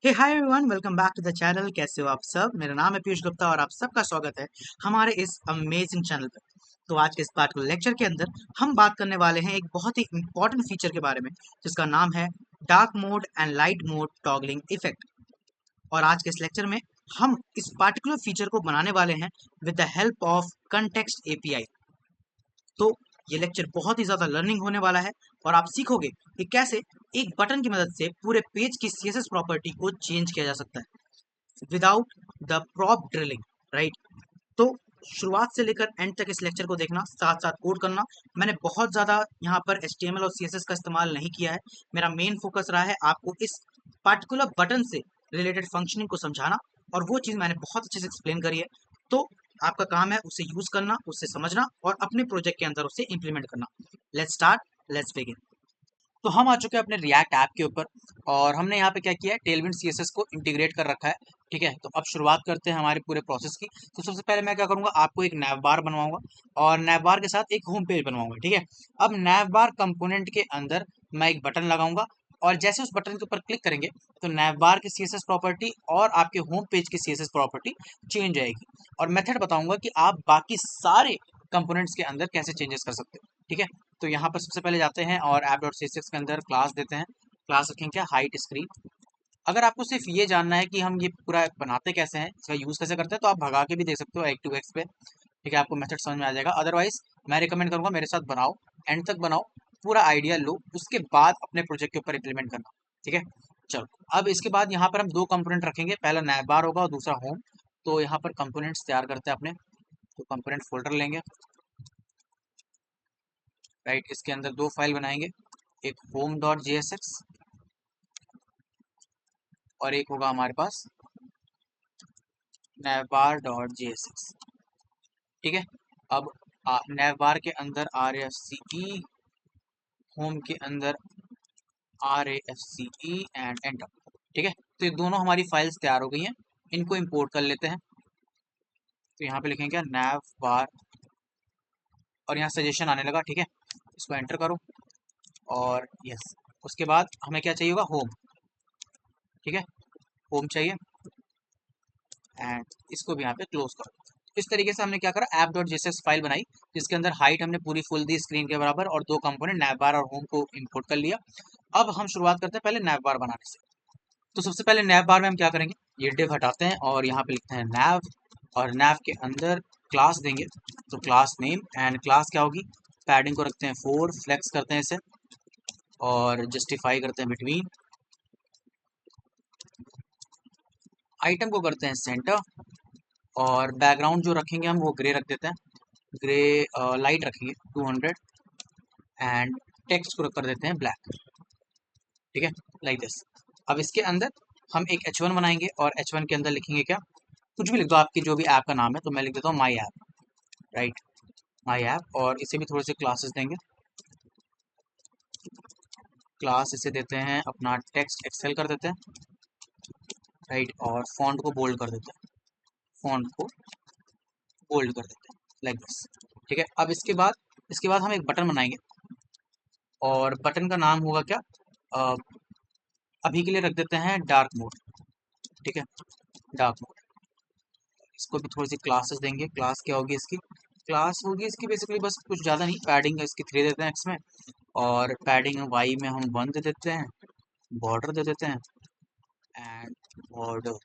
Hey hi everyone, welcome back to the channel. कैसे हो आप सब? मेरा नाम है पीयूष गुप्ता और आप सबका स्वागत है हमारे इस अमेजिंग चैनल पर। तो आज के इस पार्टिकुलर लेक्चर के अंदर हम बात करने वाले हैं एक बहुत ही इंपॉर्टेंट फीचर के बारे में, जिसका नाम है dark mode and light mode toggling effect. और आज के इस लेक्चर में हम इस पार्टिकुलर फीचर को बनाने वाले हैं with the help of context API. तो ये लेक्चर बहुत ही ज़्यादा लर्निंग होने वाला है और आप सीखोगे कि कैसे एक बटन की मदद से पूरे पेज की सीएसएस प्रॉपर्टी को चेंज किया जा सकता है without the prop drilling, right. तो शुरुआत से लेकर एंड तक इस लेक्चर को देखना, साथ साथ कोड करना। मैंने बहुत ज़्यादा यहाँ पर HTML और CSS का इस्तेमाल नहीं किया है। मेरा मेन फोकस रहा है आपको इस पार्टिकुलर बटन से रिलेटेड फंक्शनिंग को समझाना, और वो चीज़ मैंने बहुत अच्छे से एक्सप्लेन करी है। तो आपका काम है उसे यूज़ करना, उसे समझना और अपने प्रोजेक्ट के अंदर उसे इम्प्लीमेंट करना। Let's start, let's begin. तो हम आ चुके हैं अपने रिएक्ट ऐप के ऊपर, और हमने यहाँ पे क्या किया है, टेलविंड सीएसएस को इंटीग्रेट कर रखा है। ठीक है, तो अब शुरुआत करते हैं हमारे पूरे प्रोसेस की। तो सबसे पहले मैं क्या करूँगा, आपको एक नैव बार बनवाऊंगा और नैव बार के साथ एक होम पेज बनवाऊंगा। ठीक है, अब नैव बार कंपोनेंट के अंदर मैं एक बटन लगाऊंगा, और जैसे उस बटन के ऊपर क्लिक करेंगे तो नैव बार की सीएसएस प्रॉपर्टी और आपके होम पेज की सीएसएस प्रॉपर्टी चेंज आएगी। और मेथड बताऊंगा कि आप बाकी सारे कंपोनेंट्स के अंदर कैसे चेंजेस कर सकते हो। ठीक है, तो यहाँ पर सबसे पहले जाते हैं और app.css के अंदर क्लास देते हैं। क्लास रखेंगे क्या, हाइट स्क्रीन। अगर आपको सिर्फ ये जानना है कि हम ये पूरा बनाते कैसे हैं, इसका यूज़ कैसे करते हैं, तो आप भगा के भी देख सकते हो x2x पे। ठीक है, आपको मेथड समझ में आ जाएगा। अदरवाइज मैं रिकमेंड करूँगा मेरे साथ बनाओ, एंड तक बनाओ, पूरा आइडिया लो, उसके बाद अपने प्रोजेक्ट के ऊपर इम्प्लीमेंट करना। ठीक है, चलो। अब इसके बाद यहाँ पर हम दो कंपोनेंट रखेंगे, पहला नैव बार होगा और दूसरा होम। तो यहाँ पर कंपोनेंट्स तैयार करते हैं अपने। तो कंपोनेंट फोल्डर लेंगे, राइट। इसके अंदर दो फाइल बनाएंगे, एक home.jsx और एक होगा हमारे पास navbar.jsx। ठीक है, अब navbar के अंदर RFCE, होम के अंदर RAFCE एंड एंटर। ठीक है, तो ये दोनों हमारी फाइल्स तैयार हो गई हैं। इनको इंपोर्ट कर लेते हैं। तो यहाँ पे लिखेंगे क्या, navbar, और यहाँ सजेशन आने लगा। ठीक है, इसको एंटर करो और यस। उसके बाद हमें क्या चाहिए होगा, होम। ठीक है, होम चाहिए, एंड इसको भी यहाँ पे क्लोज करो। इस तरीके से हमने क्या करा, app.js फाइल बनाई, जिसके अंदर हाइट हमने पूरी फुल दी स्क्रीन के बराबर, और दो कंपोनेंट नैवबार और होम को इंपोर्ट कर लिया। अब हम शुरुआत करते हैं पहले नैवबार बनाने से। तो सबसे पहले नैवबार में हम क्या करेंगे, ये डिव हटाते हैं और यहाँ पे लिखते हैं नैव, और नैव के अंदर क्लास देंगे। तो क्लास नेम, एंड क्लास क्या होगी, पैडिंग को रखते हैं 4, फ्लेक्स करते हैं इसे, और जस्टिफाई करते हैं बिटवीन, आइटम को करते हैं सेंटर, और बैकग्राउंड जो रखेंगे हम वो ग्रे रख देते हैं, ग्रे लाइट रखेंगे 200, एंड टेक्स्ट को कर देते हैं ब्लैक। ठीक है, लाइक दिस। अब इसके अंदर हम एक H1 बनाएंगे, और H1 के अंदर लिखेंगे क्या, कुछ भी लिख दो, आपकी जो भी ऐप का नाम है। तो मैं लिख देता हूँ my app, right, my app. और इसे भी थोड़े से क्लासेस देंगे। क्लास इसे देते हैं अपना टेक्स्ट एक्सेल कर देते हैं, राइट, और फॉन्ट को बोल्ड कर देते हैं, फॉन्ट को बोल्ड कर देते हैं, लाइक दिस। ठीक है, अब इसके बाद हम एक बटन बनाएंगे, और बटन का नाम होगा क्या, अ, अभी के लिए रख देते हैं डार्क मोड। ठीक है, डार्क मोड। इसको भी थोड़ी सी क्लासेस देंगे। क्लास क्या होगी इसकी, क्लास होगी इसकी बेसिकली बस कुछ ज़्यादा नहीं, पैडिंग इसकी 3 देते हैं एक्स में, और पैडिंग वाई में हम 1 दे देते हैं, बॉर्डर दे देते हैं, and border,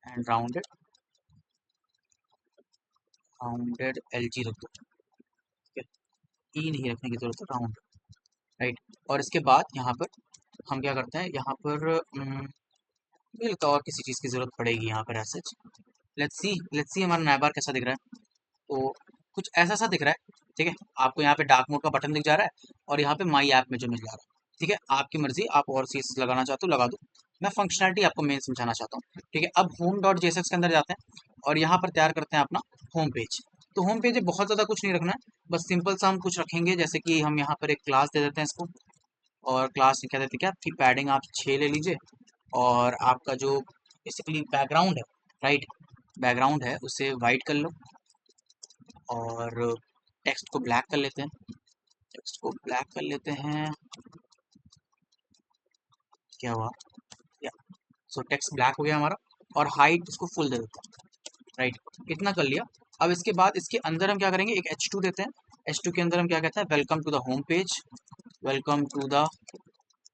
and rounded, rounded LG रख दो। ठीक है, ई नहीं रखने की जरूरत है, राउंड, राइट। और इसके बाद यहाँ पर हम क्या करते हैं, यहाँ पर मुझे लगता है और किसी चीज़ की ज़रूरत पड़ेगी यहाँ पर ऐसे। लेट्स सी हमारा नैबार कैसा दिख रहा है। तो कुछ ऐसा सा दिख रहा है। ठीक है, आपको यहाँ पे डार्क मोड का बटन दिख जा रहा है, और यहाँ पे माई ऐप में जो मिल जा रहा है। ठीक है, आपकी मर्जी, आप और चीज लगाना चाहते हो लगा दो। मैं फंक्शनलिटी आपको मेन समझाना चाहता हूँ। ठीक है, अब home.jsx के अंदर जाते हैं, और यहाँ पर तैयार करते हैं अपना होम पेज। तो होम पेज बहुत ज़्यादा कुछ नहीं रखना है, बस सिंपल सा हम कुछ रखेंगे, जैसे कि हम यहाँ पर एक क्लास दे देते हैं इसको, और क्लास क्या देते हैं, क्या आपकी पैडिंग आप 6 ले लीजिए, और आपका जो बेसिकली बैकग्राउंड है, राइट, बैकग्राउंड है उसे वाइट कर लो, और टेक्स्ट को ब्लैक कर लेते हैं, टेक्स्ट को ब्लैक कर लेते हैं। क्या हुआ, या सो टेक्स्ट ब्लैक हो गया हमारा, और हाइट इसको फुल दे देते हैं, राइट। इतना कर लिया। अब इसके बाद इसके अंदर हम क्या करेंगे, एक H2 देते हैं। H2 के अंदर हम क्या कहते हैं, welcome to the home page, welcome to the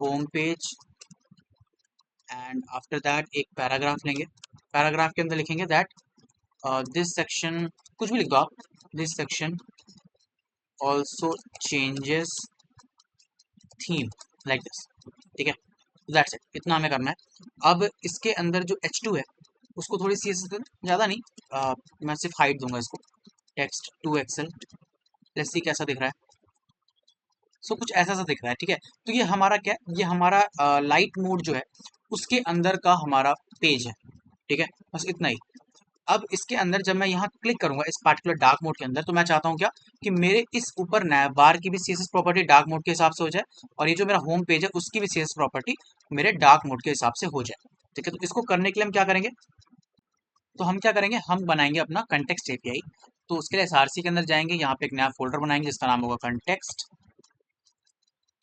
home page. And after that एक पैराग्राफ लेंगे। पैराग्राफ के अंदर लिखेंगे दैट दिस सेक्शन, कुछ भी लिख दो आप, this section also changes theme like this, ठीक है। दैट्स इट, इतना हमें करना है। अब इसके अंदर जो H2 है उसको थोड़ी सी ज़्यादा नहीं, मैं सिर्फ हाइट दूंगा इसको, टेक्स्ट 2 एक्सेल। लेट्स सी कैसा दिख रहा है। सो कुछ ऐसा सा दिख रहा है, ठीक है। तो ये हमारा क्या है, ये हमारा लाइट मोड जो है उसके अंदर का हमारा पेज है, ठीक है। बस इतना ही। अब इसके अंदर जब मैं यहाँ क्लिक करूंगा इस पार्टिकुलर डार्क मोड के अंदर, तो मैं चाहता हूँ क्या, कि मेरे इस ऊपर नैव बार की भी CSS प्रॉपर्टी डार्क मोड के हिसाब से हो जाए, और ये जो मेरा होम पेज है उसकी भी CSS प्रॉपर्टी मेरे डार्क मोड के हिसाब से हो जाए, ठीक है। तो इसको करने के लिए हम क्या करेंगे, तो हम क्या करेंगे, हम बनाएंगे अपना कंटेक्स्ट API। तो उसके लिए SRC के अंदर जाएंगे, यहाँ पे एक नया फोल्डर बनाएंगे जिसका नाम होगा कंटेक्स्ट,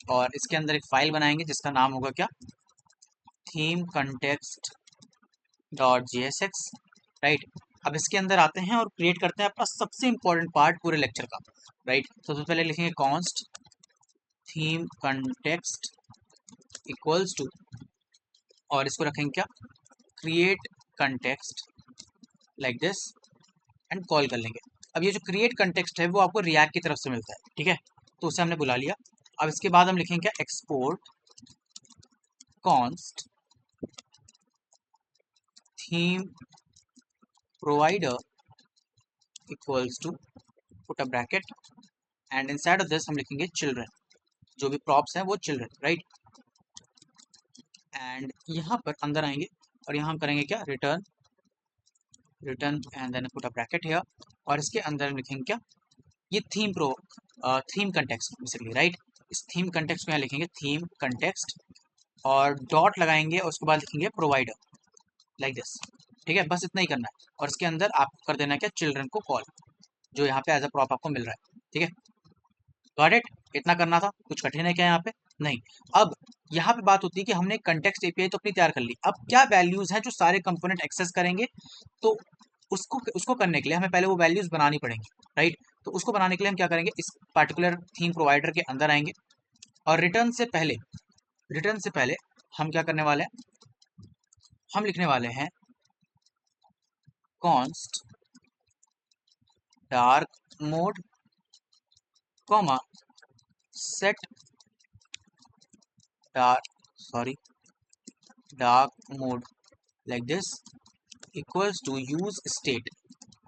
और इसके अंदर एक फाइल बनाएंगे जिसका नाम होगा क्या, theme context dot JSX, right. अब इसके अंदर आते हैं और क्रिएट करते हैं अपना सबसे इंपॉर्टेंट पार्ट पूरे लेक्चर का, राइट। सबसे पहले लिखेंगे const theme context equals to, और इसको रखेंगे क्या, create context like this, and call कर लेंगे। अब ये जो क्रिएट कंटेक्स्ट है वो आपको रिएक्ट की तरफ से मिलता है, ठीक है। तो उसे हमने बुला लिया। अब इसके बाद हम लिखेंगे क्या, export const theme provider equals to, put a bracket, and inside of this हम लिखेंगे चिल्ड्रन, जो भी प्रॉप्स हैं वो चिल्ड्रन, राइट। एंड यहाँ पर अंदर आएंगे और यहाँ हम करेंगे क्या, return, return and then put a bracket here, और इसके अंदर हम लिखेंगे क्या, ये थीम कंटेक्स्ट बेसिकली, राइट। इस थीम कंटेक्स्ट में यहाँ लिखेंगे थीम कंटेक्स्ट, और डॉट लगाएंगे और उसके बाद लिखेंगे प्रोवाइडर लाइक दिस, ठीक है। बस इतना ही करना है, और इसके अंदर आपको कर देना है क्या, चिल्ड्रन को कॉल, जो यहाँ पे एज अ प्रॉप आपको मिल रहा है, ठीक है। गॉट इट, इतना करना था, कुछ कठिन है क्या यहाँ पे, नहीं। अब यहाँ पे बात होती है कि हमने कंटेक्स्ट API तो अपनी तैयार कर ली, अब क्या वैल्यूज हैं जो सारे कंपोनेंट एक्सेस करेंगे, तो उसको उसको करने के लिए हमें पहले वो वैल्यूज बनानी पड़ेंगी, राइट। तो उसको बनाने के लिए हम क्या करेंगे, इस पार्टिकुलर थीम प्रोवाइडर के अंदर आएंगे, और रिटर्न से पहले हम क्या करने वाले हैं, हम लिखने वाले हैं const dark mode comma set dark mode like this equals to use state.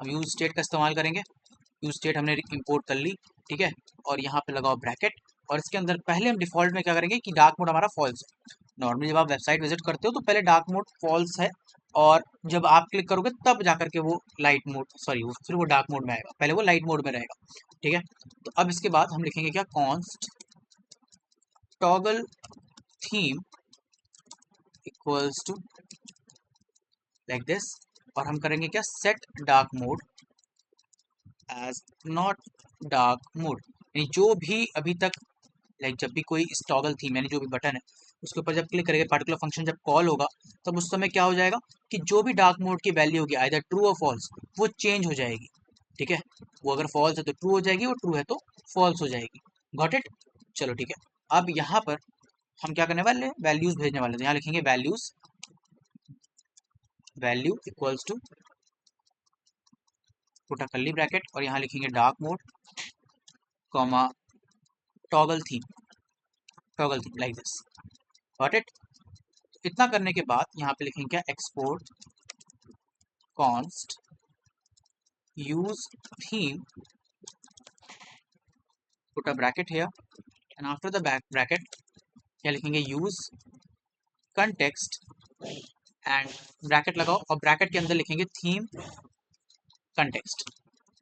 हम यूज स्टेट का इस्तेमाल करेंगे, यूज स्टेट हमने इंपोर्ट कर ली, ठीक है। और यहाँ पे लगाओ ब्रैकेट, और इसके अंदर पहले हम डिफॉल्ट में क्या करेंगे कि डार्क मोड हमारा फॉल्स है। नॉर्मली जब आप वेबसाइट विजिट करते हो तो पहले डार्क मोड फॉल्स है, और जब आप क्लिक करोगे तब जाकर के वो लाइट मोड, सॉरी फिर वो डार्क मोड में आएगा, पहले वो लाइट मोड में रहेगा, ठीक है। तो अब इसके बाद हम लिखेंगे क्या, const toggle theme equals to like this, और हम करेंगे क्या, set dark mode as not dark mode, यानी जो भी अभी तक, लाइक जब भी कोई इस टॉगल थीम यानी जो भी बटन है उसके ऊपर जब क्लिक करेंगे, पार्टिकुलर फंक्शन जब कॉल होगा, तब उस समय क्या हो जाएगा कि जो भी डार्क मोड की वैल्यू होगी आइदर ट्रू और फॉल्स, वो चेंज हो जाएगी, ठीक है। वो अगर फॉल्स है तो ट्रू हो जाएगी, और ट्रू है तो फॉल्स हो जाएगी। गॉट इट, चलो ठीक है। अब यहाँ पर हम क्या करने वाले हैं, वैल्यूज भेजने वाले हैं। यहाँ लिखेंगे values, value equals to, put a curly bracket, और यहाँ लिखेंगे dark mode comma toggle theme like this, got it. इतना करने के बाद यहाँ पे लिखेंगे क्या, export const use theme, put a bracket here, and after the bracket क्या लिखेंगे, यूज कंटेक्स्ट, एंड ब्रैकेट लगाओ, और ब्रैकेट के अंदर लिखेंगे थीम कंटेक्स्ट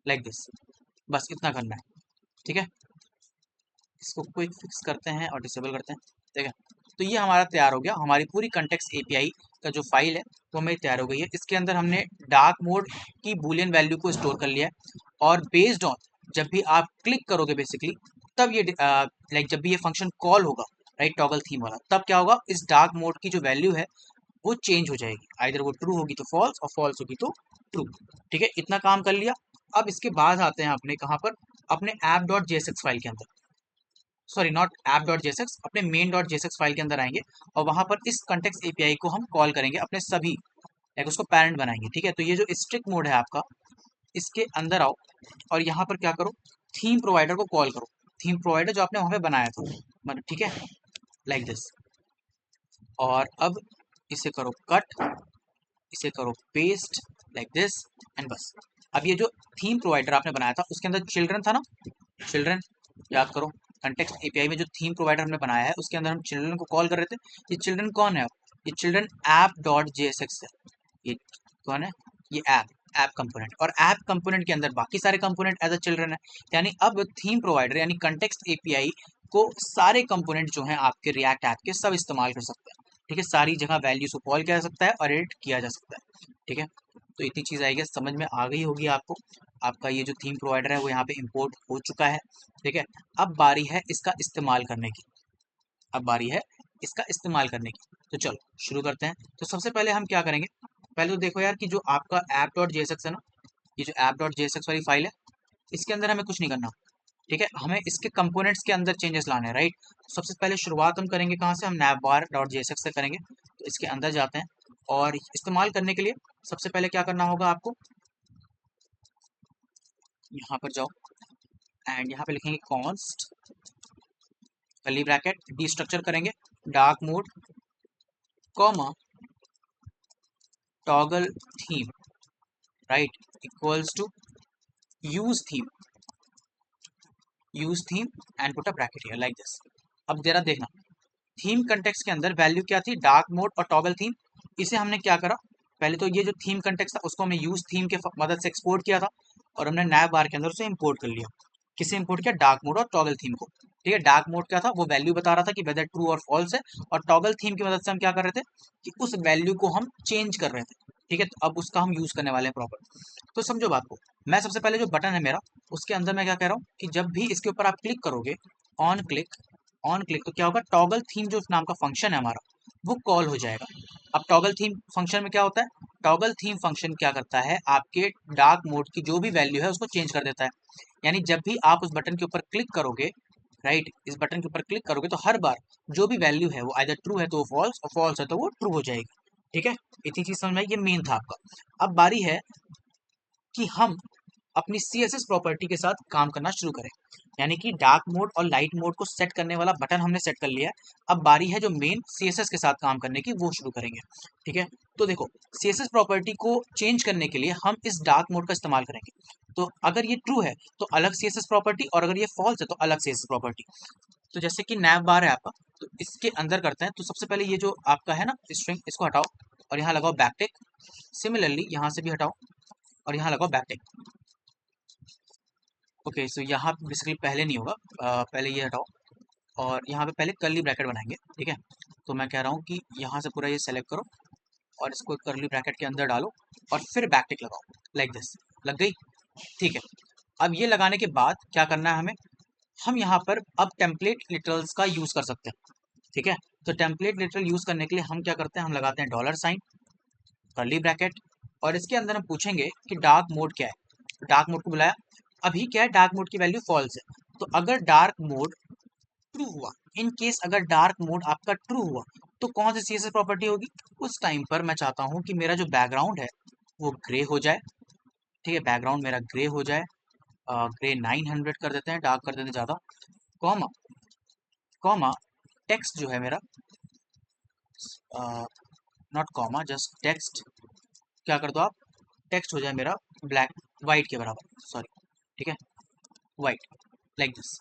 लाइक दिस। बस इतना करना है, ठीक है। इसको क्विक फिक्स करते हैं और डिसेबल करते हैं, ठीक है। तो ये हमारा तैयार हो गया, हमारी पूरी कंटेक्स्ट API का जो फाइल है वो हमें तैयार हो गई है। इसके अंदर हमने डार्क मोड की बूलियन वैल्यू को स्टोर कर लिया है, और बेस्ड ऑन जब भी आप क्लिक करोगे बेसिकली, तब ये लाइक जब भी ये फंक्शन कॉल होगा, राइट, टॉगल थीम वाला, तब क्या होगा, इस डार्क मोड की जो वैल्यू है वो चेंज हो जाएगी, आइदर वो ट्रू होगी तो फॉल्स और फॉल्स होगी तो ट्रू। ठीक है, इतना काम कर लिया। अब इसके बाद आते हैं अपने कहाँ पर, अपने app.jsx फाइल के अंदर, सॉरी नॉट app.jsx, अपने main.jsx फाइल के अंदर आएंगे और वहां पर इस कंटेक्स्ट एपीआई को हम कॉल करेंगे अपने सभी, लाइक उसको पेरेंट बनाएंगे। ठीक है, तो ये जो स्ट्रिक्ट मोड है आपका, इसके अंदर आओ और यहाँ पर क्या करो, थीम प्रोवाइडर को कॉल करो, थीम प्रोवाइडर जो आपने वहां पे बनाया था, मतलब ठीक है, लाइक दिस। और अब इसे करो कट, इसे करो पेस्ट लाइक दिस एंड बस। अब ये जो थीम प्रोवाइडर आपने बनाया था उसके अंदर चिल्ड्रन था ना, चिल्ड्रन याद करो, कंटेक्स्ट एपीआई में जो थीम प्रोवाइडर हमने बनाया है उसके अंदर हम चिल्ड्रन को कॉल कर रहे थे। ये चिल्ड्रन कौन है, ये चिल्ड्रन app.jsx है, ये कौन है, ये ऐप कंपोनेंट, और ऐप कंपोनेंट के अंदर बाकी सारे कंपोनेंट एज अ चिल्ड्रन है। यानी अब थीम प्रोवाइडर यानी कंटेक्स्ट एपीआई को सारे कंपोनेंट जो हैं आपके रिएक्ट ऐप के सब इस्तेमाल कर सकते हैं। ठीक है, सारी जगह वैल्यूज को कॉल किया जा सकता है और एडिट किया जा सकता है। ठीक है, तो इतनी चीज़ आएगी, समझ में आ गई होगी आपको। आपका ये जो थीम प्रोवाइडर है वो यहाँ पे इंपोर्ट हो चुका है। ठीक है, अब बारी है इसका इस्तेमाल करने की, अब बारी है इसका इस्तेमाल करने की। तो चलो शुरू करते हैं। तो सबसे पहले हम क्या करेंगे, पहले तो देखो यार कि जो आपका app.jsx है ना, ये जो app.jsx वाली फाइल है, इसके अंदर हमें कुछ नहीं करना। ठीक है, हमें इसके कंपोनेंट्स के अंदर चेंजेस लाने हैं, राइट। सबसे पहले शुरुआत हम करेंगे कहाँ से, हम navbar.jsx से करेंगे। तो इसके अंदर जाते हैं और इस्तेमाल करने के लिए सबसे पहले क्या करना होगा आपको, यहाँ पर जाओ एंड यहाँ पे लिखेंगे कॉन्स्ट कर्ली ब्रैकेट, डिस्ट्रक्चर करेंगे dark mode comma toggle theme, right, equals to use theme, use theme and put a bracket here like this. अब जरा देखना, थीम कंटेक्स्ट के अंदर वैल्यू क्या थी, डार्क मोड और टॉगल थीम। इसे हमने क्या करा, पहले तो ये जो थीम कंटेक्स्ट था उसको हमने यूज थीम के मदद से एक्सपोर्ट किया था और हमने नैव बार के अंदर उसे इंपोर्ट कर लिया। किसे इंपोर्ट किया, डार्क मोड और टॉगल थीम को। ठीक है, डार्क मोड क्या था, वो वैल्यू बता रहा था कि वेदर ट्रू और फॉल्स है, और टॉगल थीम की मदद से हम क्या कर रहे थे कि उस वैल्यू को हम चेंज कर रहे थे। ठीक है, तो अब उसका हम यूज करने वाले हैं प्रॉपर। तो समझो बात को, मैं सबसे पहले जो बटन है मेरा उसके अंदर मैं क्या कह रहा हूँ कि जब भी इसके ऊपर आप क्लिक करोगे, ऑन क्लिक, ऑन क्लिक, तो क्या होगा, टॉगल थीम जो नाम का फंक्शन है हमारा वो कॉल हो जाएगा। अब टॉगल थीम फंक्शन में क्या होता है, टॉगल थीम फंक्शन क्या करता है, आपके डार्क मोड की जो भी वैल्यू है उसको चेंज कर देता है। यानी जब भी आप उस बटन के ऊपर क्लिक करोगे, राइट, इस बटन के ऊपर क्लिक करोगे तो हर बार जो भी वैल्यू है वो आइदर ट्रू है तो वो फॉल्स, और फॉल्स है तो वो ट्रू हो जाएगी। ठीक है, इतनी चीज समझ में आई, ये मेन था आपका। अब बारी है कि हम अपनी CSS प्रॉपर्टी के साथ काम करना शुरू करें, यानी कि डार्क मोड और लाइट मोड को सेट करने वाला बटन हमने सेट कर लिया है। अब बारी है जो मेन CSS के साथ काम करने की, वो शुरू करेंगे। ठीक है, तो देखो CSS प्रॉपर्टी को चेंज करने के लिए हम इस डार्क मोड का इस्तेमाल करेंगे। तो अगर ये ट्रू है तो अलग CSS प्रॉपर्टी, और अगर ये फॉल्स है तो अलग CSS प्रॉपर्टी। तो जैसे कि नैव बार है आपका, तो इसके अंदर करते हैं। तो सबसे पहले ये जो आपका है ना स्ट्रिंग, इसको हटाओ और यहाँ लगाओ बैकटिक। सिमिलरली यहाँ से भी हटाओ और यहाँ लगाओ बैकटिक। ओके, सो यहाँ बेसिकली पहले नहीं होगा, पहले ये हटाओ और यहाँ पे पहले कर्ली ब्रैकेट बनाएंगे। ठीक है, तो मैं कह रहा हूँ कि यहाँ से पूरा ये सेलेक्ट करो और इसको कर्ली ब्रैकेट के अंदर डालो और फिर बैकटिक लगाओ लाइक दिस, लग गई। ठीक है, अब ये लगाने के बाद क्या करना है हमें, हम यहाँ पर अब टेम्पलेट लिटरल्स का यूज़ कर सकते हैं। ठीक है, तो टेम्पलेट लिटरल यूज़ करने के लिए हम क्या करते हैं, हम लगाते हैं $, कर्ली ब्रैकेट, और इसके अंदर हम पूछेंगे कि डार्क मोड क्या है। डार्क मोड को बुलाया, अभी क्या है, डार्क मोड की वैल्यू फॉल्स है। तो अगर डार्क मोड ट्रू हुआ, इन केस अगर डार्क मोड आपका ट्रू हुआ तो कौन सी CSS प्रॉपर्टी होगी, उस टाइम पर मैं चाहता हूँ कि मेरा जो बैकग्राउंड है वो ग्रे हो जाए। ठीक है, बैकग्राउंड मेरा ग्रे हो जाए, ग्रे 900 कर देते हैं, डार्क कर देते हैं ज़्यादा, कॉमा कॉमा टेक्स्ट जो है मेरा, नॉट कॉमा, जस्ट टेक्स्ट, क्या कर दो आप, टेक्स्ट हो जाए मेरा ब्लैक, वाइट के बराबर, सॉरी। ठीक है, वाइट लाइक दिस,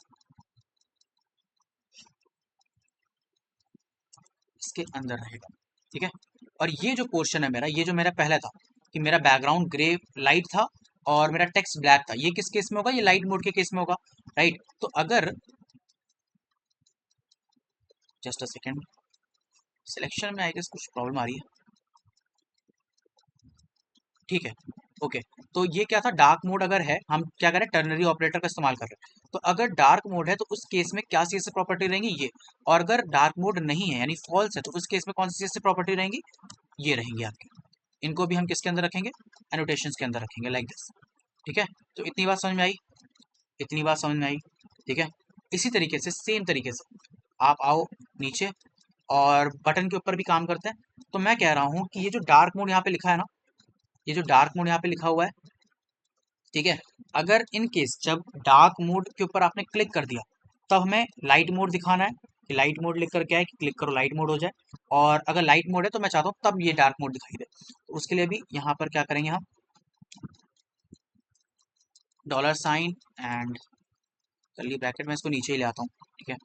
इसके अंदर रहेगा। ठीक है, और ये जो पोर्शन है मेरा, ये जो मेरा पहला था कि मेरा बैकग्राउंड ग्रे लाइट था और मेरा टेक्स्ट ब्लैक था, ये किस केस में होगा, ये लाइट मोड के केस में होगा, राइट। तो अगर जस्ट अ सेकेंड, सिलेक्शन में आई गेस कुछ प्रॉब्लम आ रही है। ठीक है, ओके, तो ये क्या था, डार्क मोड अगर है, हम क्या करें, टर्नरी ऑपरेटर का इस्तेमाल कर रहे हैं। तो अगर डार्क मोड है तो उस केस में क्या CSS प्रॉपर्टी रहेंगी, ये, और अगर डार्क मोड नहीं है यानी फॉल्स है तो उस केस में कौन सी CSS प्रॉपर्टी रहेंगी, ये रहेंगे आपके। इनको भी हम किसके अंदर रखेंगे, एनोटेशंस के अंदर रखेंगे लाइक दिस। ठीक है, तो इतनी बात समझ में आई, इतनी बात समझ में आई। ठीक है, इसी तरीके से सेम तरीके से आप आओ नीचे और बटन के ऊपर भी काम करते हैं। तो मैं कह रहा हूँ कि ये जो डार्क मोड यहाँ पे लिखा है ना, ये जो डार्क मोड यहाँ पे लिखा हुआ है, ठीक है, अगर इन केस जब डार्क मोड के ऊपर आपने क्लिक कर दिया तब हमें लाइट मोड दिखाना है कि लाइट मोड लिख कर क्या है कि क्लिक करो लाइट मोड हो जाए। और अगर लाइट मोड है तो मैं चाहता हूँ तब ये डार्क मोड दिखाई दे। तो उसके लिए भी यहाँ पर क्या करेंगे हम, dollar sign and curly bracket, मैं इसको नीचे ही ले आता हूँ। ठीक है,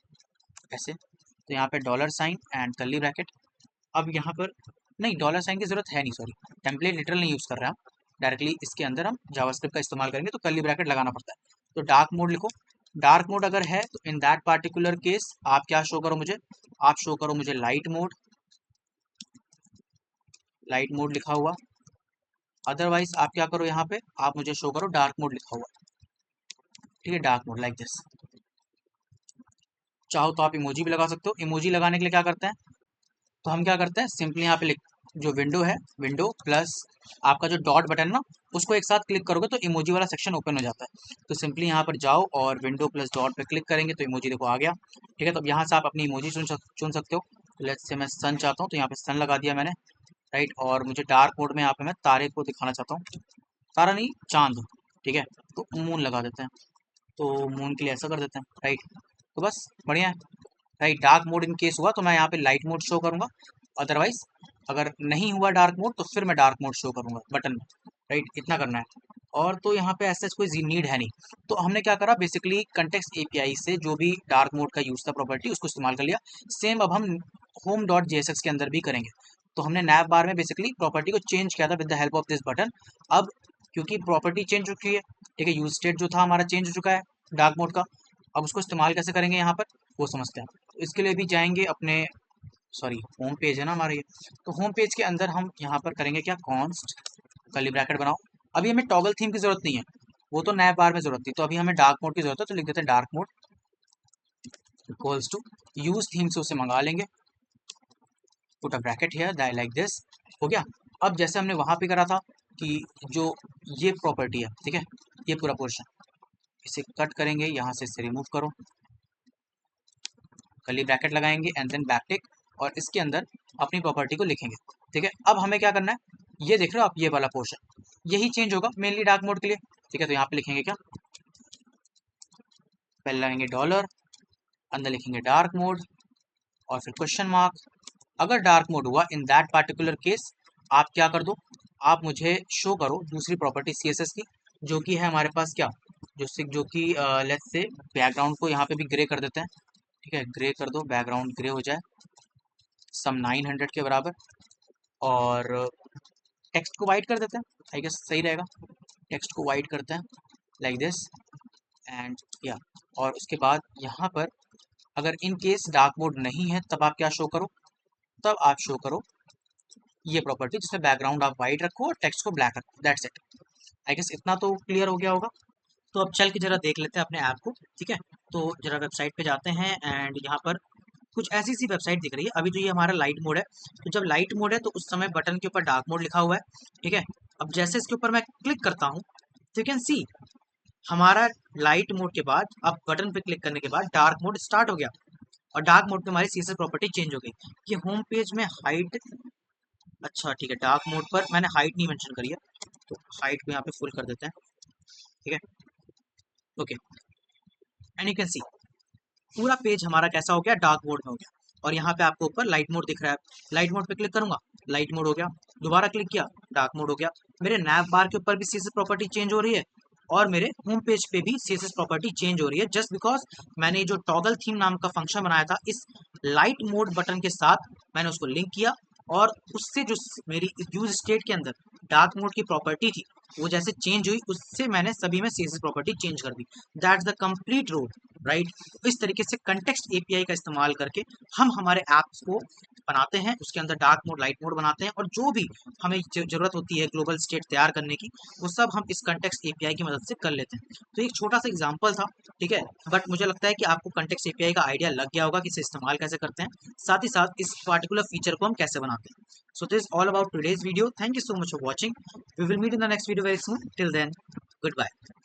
ऐसे, तो यहाँ पे dollar sign and curly bracket. अब यहाँ पर नहीं, डॉलर साइन की जरूरत है नहीं, सॉरी, टेम्पलेट लिटरल नहीं यूज़ कर रहे हैं हम, डायरेक्टली इसके अंदर हम जावास्क्रिप्ट का इस्तेमाल करेंगे तो कर्ली ब्रैकेट लगाना पड़ता है। तो डार्क मोड लिखो, डार्क मोड अगर है तो इन दैट पार्टिकुलर केस आप क्या शो करो मुझे, आप शो करो मुझे लाइट मोड, लाइट मोड लिखा हुआ। अदरवाइज आप क्या करो, यहाँ पे आप मुझे शो करो डार्क मोड लिखा हुआ। ठीक है, डार्क मोड लाइक दिस। चाहो तो आप इमोजी भी लगा सकते हो। इमोजी लगाने के लिए क्या करते हैं, तो हम क्या करते हैं, सिंपली यहाँ पे लिख, जो विंडो है, विंडो प्लस आपका जो डॉट बटन ना, उसको एक साथ क्लिक करोगे तो इमोजी वाला सेक्शन ओपन हो जाता है। तो सिंपली यहाँ पर जाओ और विंडो प्लस डॉट पे क्लिक करेंगे तो इमोजी देखो आ गया। ठीक है, तो अब यहाँ से आप अपनी इमोजी चुन सकते हो। लेट्स से मैं सन चाहता हूँ तो यहाँ पे सन लगा दिया मैंने, राइट। और मुझे डार्क मोड में यहाँ पे मैं तारे को दिखाना चाहता हूँ, तारा नहीं, चांद। ठीक है, तो मून लगा देते हैं, तो मून के लिए ऐसा कर देते हैं, राइट। तो बस बढ़िया है, right. Dark mode in case हुआ तो मैं यहाँ पे लाइट मोड शो करूंगा, अदरवाइज अगर नहीं हुआ डार्क मोड तो फिर मैं डार्क मोड शो करूंगा बटन में, राइट। इतना करना है। और तो यहाँ पे ऐसा कोई नीड है नहीं। तो हमने क्या करा, बेसिकली कंटेक्स्ट एपीआई से जो भी डार्क मोड का यूज था प्रॉपर्टी, उसको इस्तेमाल कर लिया। सेम अब हम होम डॉट जेएसएक्स के अंदर भी करेंगे। तो हमने नैप बार में बेसिकली प्रॉपर्टी को चेंज किया था with the help of this button. अब क्योंकि प्रॉपर्टी चेंज हो चुकी है, ठीक है, यूज स्टेट जो था हमारा चेंज हो चुका है डार्क मोड का, अब उसको इस्तेमाल कैसे करेंगे यहाँ पर वो समझते हैं। तो इसके लिए भी जाएंगे अपने, सॉरी होम पेज है ना हमारा ये, तो होम पेज के अंदर हम यहाँ पर करेंगे क्या, कॉन्स्ट कर्ली ब्रैकेट बनाओ। अभी हमें टॉगल थीम की जरूरत नहीं है, वो तो नैप बार में जरूरत थी, तो अभी हमें डार्क मोड की जरूरत है, तो लिख देते हैं dark mode equals to use theme से उसे मंगा लेंगे, put a bracket here like this, हो गया। अब जैसे हमने वहां पे करा था कि जो ये प्रॉपर्टी है, ठीक है, ये पूरा पोर्शन इसे कट करेंगे, यहाँ से इसे रिमूव करो, कर्ली ब्रैकेट लगाएंगे एंड देन बैकटिक, और इसके अंदर अपनी प्रॉपर्टी को लिखेंगे। ठीक है, अब हमें क्या करना है, ये देख रहे हो आप, ये वाला पोर्शन यही चेंज होगा मेनली डार्क मोड के लिए। ठीक है, तो यहाँ पे लिखेंगे क्या, पहले लगाएंगे डॉलर, अंदर लिखेंगे डार्क मोड और फिर क्वेश्चन मार्क। अगर डार्क मोड हुआ इन दैट पार्टिकुलर केस आप क्या कर दो, आप मुझे शो करो दूसरी प्रॉपर्टी सीएसएस की, जो कि है हमारे पास क्या, जो कि लेट्स से बैकग्राउंड को यहाँ पे भी ग्रे कर देते हैं। ठीक है, ग्रे कर दो, बैकग्राउंड ग्रे हो जाए सम 900 के बराबर, और टेक्स्ट को वाइट कर देते हैं, आई गेस सही रहेगा। टेक्स्ट को वाइट करते हैं लाइक दिस एंड या, और उसके बाद यहाँ पर अगर इन केस डार्क मोड नहीं है तब आप क्या शो करो, तब आप शो करो ये प्रॉपर्टी जिसमें बैकग्राउंड आप वाइट रखो और टेक्स्ट को ब्लैक रखो, दैट्स इट। आई गेस इतना तो क्लियर हो गया होगा। तो अब चल के जरा देख लेते हैं अपने ऐप को। ठीक है, तो जरा वेबसाइट पे जाते हैं एंड यहाँ पर कुछ ऐसी सी वेबसाइट दिख रही है। अभी जो ये हमारा लाइट मोड है, तो जब लाइट मोड है तो उस समय बटन के ऊपर डार्क मोड लिखा हुआ है। ठीक है, अब जैसे इसके ऊपर मैं क्लिक करता हूँ तो यू कैन सी हमारा लाइट मोड के बाद अब बटन पे क्लिक करने के बाद डार्क मोड स्टार्ट हो गया, और डार्क मोड पे हमारी सीएसएस प्रॉपर्टी चेंज हो गई। ये होम पेज में हाइट, अच्छा ठीक है, डार्क मोड पर मैंने हाइट नहीं मेंशन करी है, तो हाइट को यहाँ पे फुल कर देते हैं। ठीक है, okay, and you can see पूरा पेज हमारा कैसा हो गया, डार्क मोड में हो गया। और यहाँ पे आपको ऊपर लाइट मोड दिख रहा है, लाइट मोड पे क्लिक करूंगा, लाइट मोड हो गया, दोबारा क्लिक किया, डार्क मोड हो गया। मेरे नैप बार के ऊपर भी सीएसएस प्रॉपर्टी चेंज हो रही है, और मेरे होम पेज पे भी सीएसएस प्रॉपर्टी चेंज हो रही है, जस्ट बिकॉज मैंने जो टॉगल थीम नाम का फंक्शन बनाया था इस लाइट मोड बटन के साथ, मैंने उसको लिंक किया, और उससे जो मेरी यूज स्टेट के अंदर डार्क मोड की प्रॉपर्टी थी वो जैसे चेंज हुई, उससे मैंने सभी में सीएसएस प्रॉपर्टी चेंज कर दी। That's the complete role, right. इस तरीके से कंटेक्स्ट एपीआई का इस्तेमाल करके हम हमारे ऐप्स को बनाते हैं उसके अंदर डार्क मोड लाइट मोड बनाते हैं, और जो भी हमें जरूरत होती है ग्लोबल स्टेट तैयार करने की, वो सब हम इस कंटेक्स्ट एपीआई की मदद से कर लेते हैं। तो एक छोटा सा एग्जांपल था, ठीक है, बट मुझे लगता है कि आपको कंटेक्स्ट एपीआई का आइडिया लग गया होगा कि इसे इस्तेमाल कैसे करते हैं, साथ ही साथ इस पार्टिकुलर फीचर को हम कैसे बनाते हैं। So this is all about today's video. Thank you so much for watching. We will meet in the next video very soon. Till then, good bye.